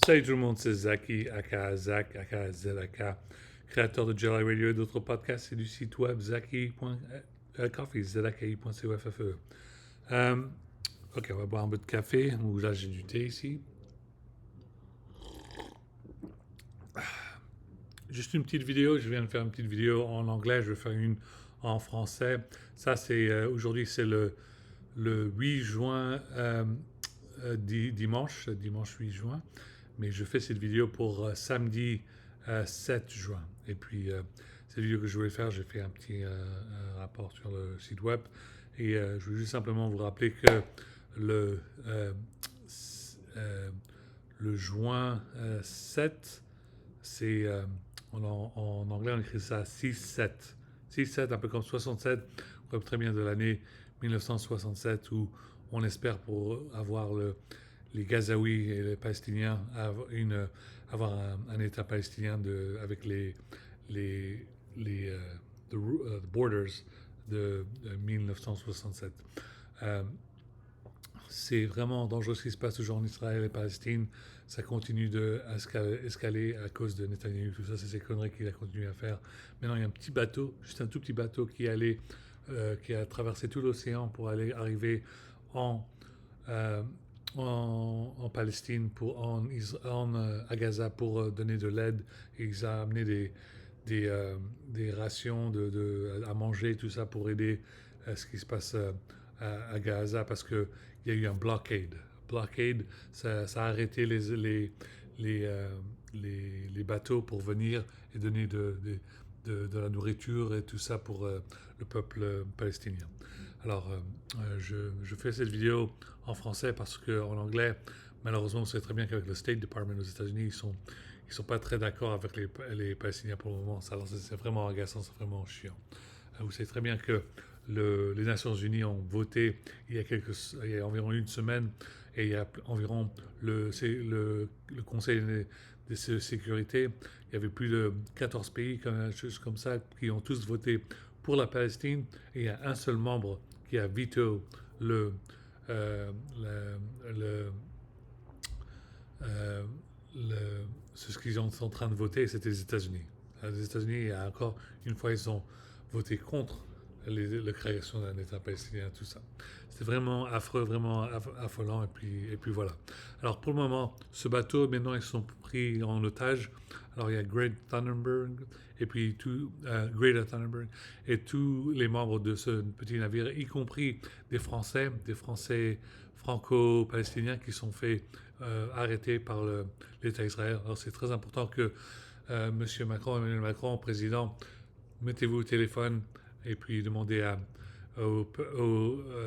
Salut tout le monde, c'est Zaki, aka Zach, aka ZAK, créateur de Jelly Radio et d'autres podcasts et du site web zaki.coffee, zaki.coffee. Euh, ok, on va boire un peu de café, ou là j'ai du thé ici. Juste une petite vidéo, je viens de faire une petite vidéo en anglais, je vais faire une en français. Ça c'est, aujourd'hui c'est le 8 juin, dimanche 8 juin. Mais je fais cette vidéo pour samedi 7 juin. Et puis, cette vidéo que je voulais faire, j'ai fait un petit rapport sur le site web. Et je veux juste simplement vous rappeler que le, euh, euh, le juin 7, c'est en anglais on écrit ça 6-7. 6-7, un peu comme 67, comme très bien de l'année 1967 où on espère pour avoir les Gazaouis et les Palestiniens avoir un État palestinien avec les, les borders de 1967. Euh, c'est vraiment dangereux ce qui se passe toujours en Israël et Palestine. Ça continue d'escaler à cause de Netanyahu, tout ça, c'est ces conneries qu'il a continué à faire. Maintenant, il y a un petit bateau, juste un tout petit bateau qui a traversé tout l'océan pour aller arriver en, euh, en Palestine, à Gaza pour donner de l'aide. Et ils ont amené des rations à manger, tout ça pour aider ce qui se passe à Gaza parce qu'il y a eu un blockade. Blockade, ça a arrêté les, euh, les bateaux pour venir et donner de la nourriture et tout ça pour le peuple palestinien. Alors, je fais cette vidéo en français parce qu'en anglais, malheureusement, on sait très bien qu'avec le State Department aux États-Unis, ils sont pas très d'accord avec les Palestiniens pour le moment. Alors, c'est vraiment agaçant, c'est vraiment chiant. Vous savez très bien que les Nations Unies ont voté il y a environ une semaine et il y a environ le Conseil de sécurité. Il y avait plus de 14 pays, chose comme ça, qui ont tous voté pour la Palestine et il y a un seul membre qui a veto le, euh, le, euh, le- ce qu'ils sont en train de voter, c'était les États-Unis. Les États-Unis, il y a encore une fois, ils ont voté contre la création d'un État palestinien, tout ça. C'était vraiment affreux, vraiment affolant, et puis voilà. Alors pour le moment, ce bateau, maintenant, ils sont pris en otage. Alors il y a Greater Thunderbird, et tous les membres de ce petit navire, y compris des Français franco-palestiniens qui sont faits arrêtés par l'État israélien. Alors c'est très important que Monsieur Macron, Emmanuel Macron, président, mettez-vous au téléphone et puis demandez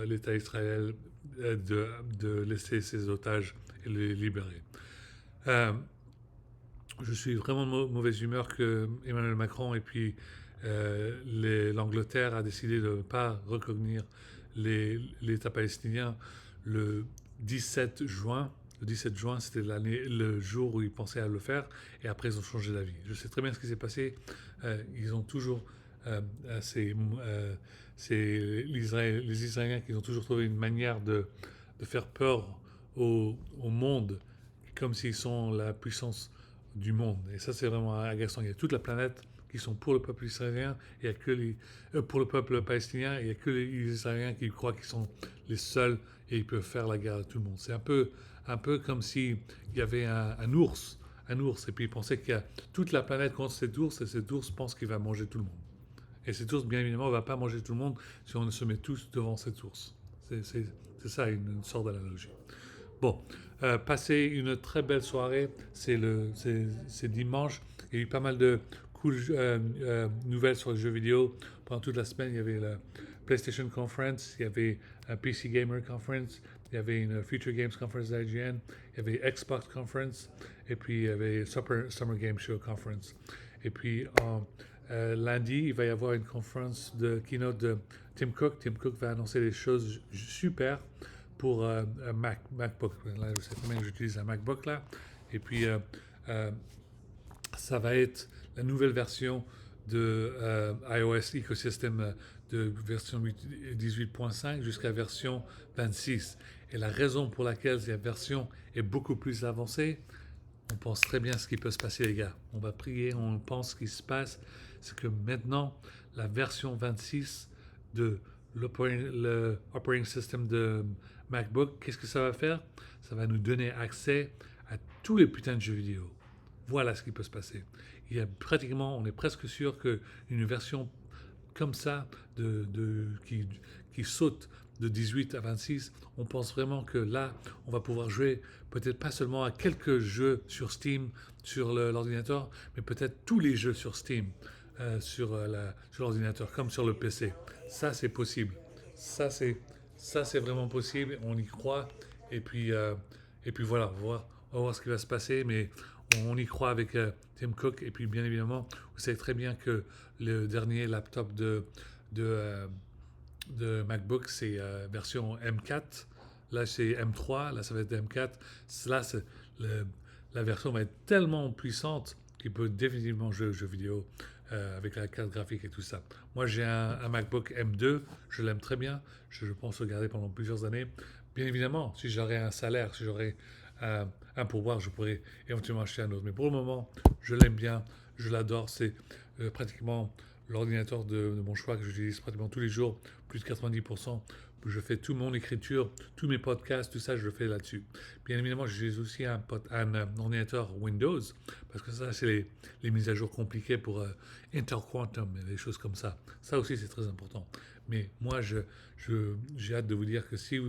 l'État israélien de laisser ses otages et les libérer. Euh, je suis vraiment de mauvaise humeur que Emmanuel Macron et puis l'Angleterre a décidé de ne pas reconnaître l'État palestinien le 17 juin. Le 17 juin, c'était le jour où ils pensaient à le faire, et après ils ont changé d'avis. Je sais très bien ce qui s'est passé. Ils ont toujours, c'est les Israéliens qui ont toujours trouvé une manière de faire peur au monde, comme s'ils sont la puissance du monde. Et ça, c'est vraiment agaçant. Il y a toute la planète qui sont pour le peuple israélien, il y a que pour le peuple palestinien, il n'y a que les Israéliens qui croient qu'ils sont les seuls et ils peuvent faire la guerre à tout le monde. C'est un peu comme s'il y avait un ours, et puis ils pensaient qu'il y a toute la planète contre cet ours, et cet ours pense qu'il va manger tout le monde. Et cet ours, bien évidemment, ne va pas manger tout le monde si on se met tous devant cet ours. C'est ça une sorte d'analogie. Bon, passez une très belle soirée. C'est dimanche. Il y a eu pas mal de cool nouvelles sur les jeux vidéo. Pendant toute la semaine, il y avait la PlayStation Conference, il y avait un PC Gamer Conference, il y avait une Future Games Conference d'IGN, il y avait Xbox Conference, et puis il y avait Summer Game Show Conference. Et puis lundi, il va y avoir une conférence de keynote de Tim Cook. Tim Cook va annoncer des choses super pour un MacBook. Là, je sais très bien que j'utilise un MacBook là. Et puis, euh, ça va être la nouvelle version de iOS Ecosystem de version 18.5 jusqu'à version 26. Et la raison pour laquelle cette version est beaucoup plus avancée, on pense très bien ce qui peut se passer, les gars. On va prier, on pense ce qui se passe. C'est que maintenant, la version 26 de le operating system de MacBook, qu'est-ce que ça va faire? Ça va nous donner accès à tous les putains de jeux vidéo. Voilà ce qui peut se passer. On est presque sûr qu'une version comme ça, qui saute de 18 à 26, on pense vraiment que là, on va pouvoir jouer peut-être pas seulement à quelques jeux sur Steam, sur l'ordinateur, mais peut-être tous les jeux sur Steam, sur l'ordinateur, comme sur le PC. Ça, c'est possible. Ça, c'est vraiment possible. On y croit. Et puis voilà, on va voir ce qui va se passer. Mais on y croit avec Tim Cook. Et puis, bien évidemment, vous savez très bien que le dernier laptop de MacBook, c'est version M4. Là, c'est M3. Là, ça va être M4. Là, la version va être tellement puissante qu'il peut définitivement jouer aux jeux vidéo avec la carte graphique et tout ça. Moi, j'ai un MacBook M2. Je l'aime très bien. Je pense le garder pendant plusieurs années. Bien évidemment, si j'aurais un salaire, si j'aurais un pourboire, je pourrais éventuellement acheter un autre. Mais pour le moment, je l'aime bien. Je l'adore. C'est pratiquement l'ordinateur de mon choix que j'utilise pratiquement tous les jours, plus de 90%. Je fais toute mon écriture, tous mes podcasts, tout ça, je le fais là-dessus. Bien évidemment, j'utilise aussi un ordinateur Windows, parce que ça, c'est les mises à jour compliquées pour Intel Quantum et des choses comme ça. Ça aussi, c'est très important. Mais moi, j'ai hâte de vous dire que si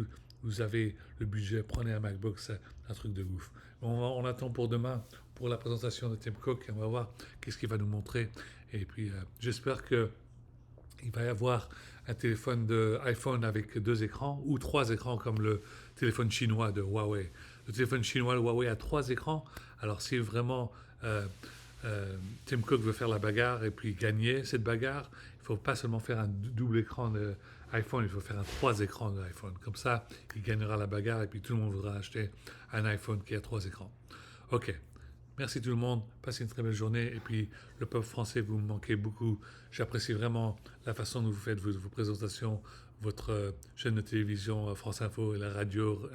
vous avez le budget, prenez un MacBook, c'est un truc de ouf. On attend pour demain, pour la présentation de Tim Cook, et on va voir qu'est-ce qu'il va nous montrer. Et puis, j'espère qu'il va y avoir un téléphone iPhone avec 2 écrans ou 3 écrans comme le téléphone chinois de Huawei. Le téléphone chinois de Huawei a 3 écrans. Alors, si vraiment Tim Cook veut faire la bagarre et puis gagner cette bagarre, il ne faut pas seulement faire un double écran d'iPhone, il faut faire un 3 écrans d'iPhone. Comme ça, il gagnera la bagarre et puis tout le monde voudra acheter un iPhone qui a 3 écrans. Ok. Merci tout le monde, passez une très belle journée. Et puis, le peuple français, vous me manquez beaucoup. J'apprécie vraiment la façon dont vous faites vos présentations, votre chaîne de télévision France Info et la radio,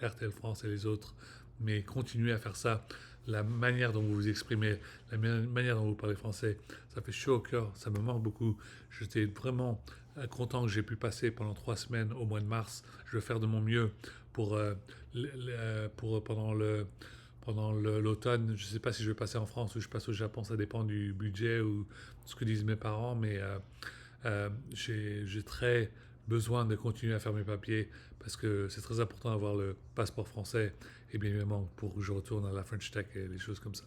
RTL France et les autres. Mais continuez à faire ça. La manière dont vous vous exprimez, la manière dont vous parlez français, ça fait chaud au cœur, ça me manque beaucoup. J'étais vraiment content que j'ai pu passer pendant 3 semaines au mois de mars. Je vais faire de mon mieux pour pendant l'automne. Je ne sais pas si je vais passer en France ou je passe au Japon, ça dépend du budget ou de ce que disent mes parents, mais j'ai très besoin de continuer à faire mes papiers parce que c'est très important d'avoir le passeport français et bien évidemment pour que je retourne à la French Tech et des choses comme ça.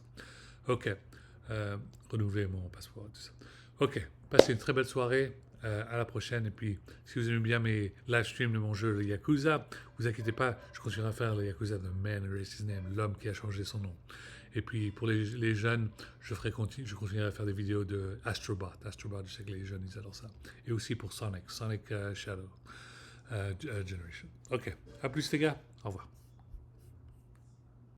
Ok, renouveler mon passeport et tout ça. Ok, passez une très belle soirée. À la prochaine. Et puis, si vous aimez bien mes live streams de mon jeu, le Yakuza, vous inquiétez pas, je continuerai à faire le Yakuza The Man Erased His Name, l'homme qui a changé son nom. Et puis, pour les jeunes, je continuerai à faire des vidéos de Astrobot. Astrobot, je sais que les jeunes, ils adorent ça. Et aussi pour Sonic Shadow Generation. Ok, à plus les gars. Au revoir.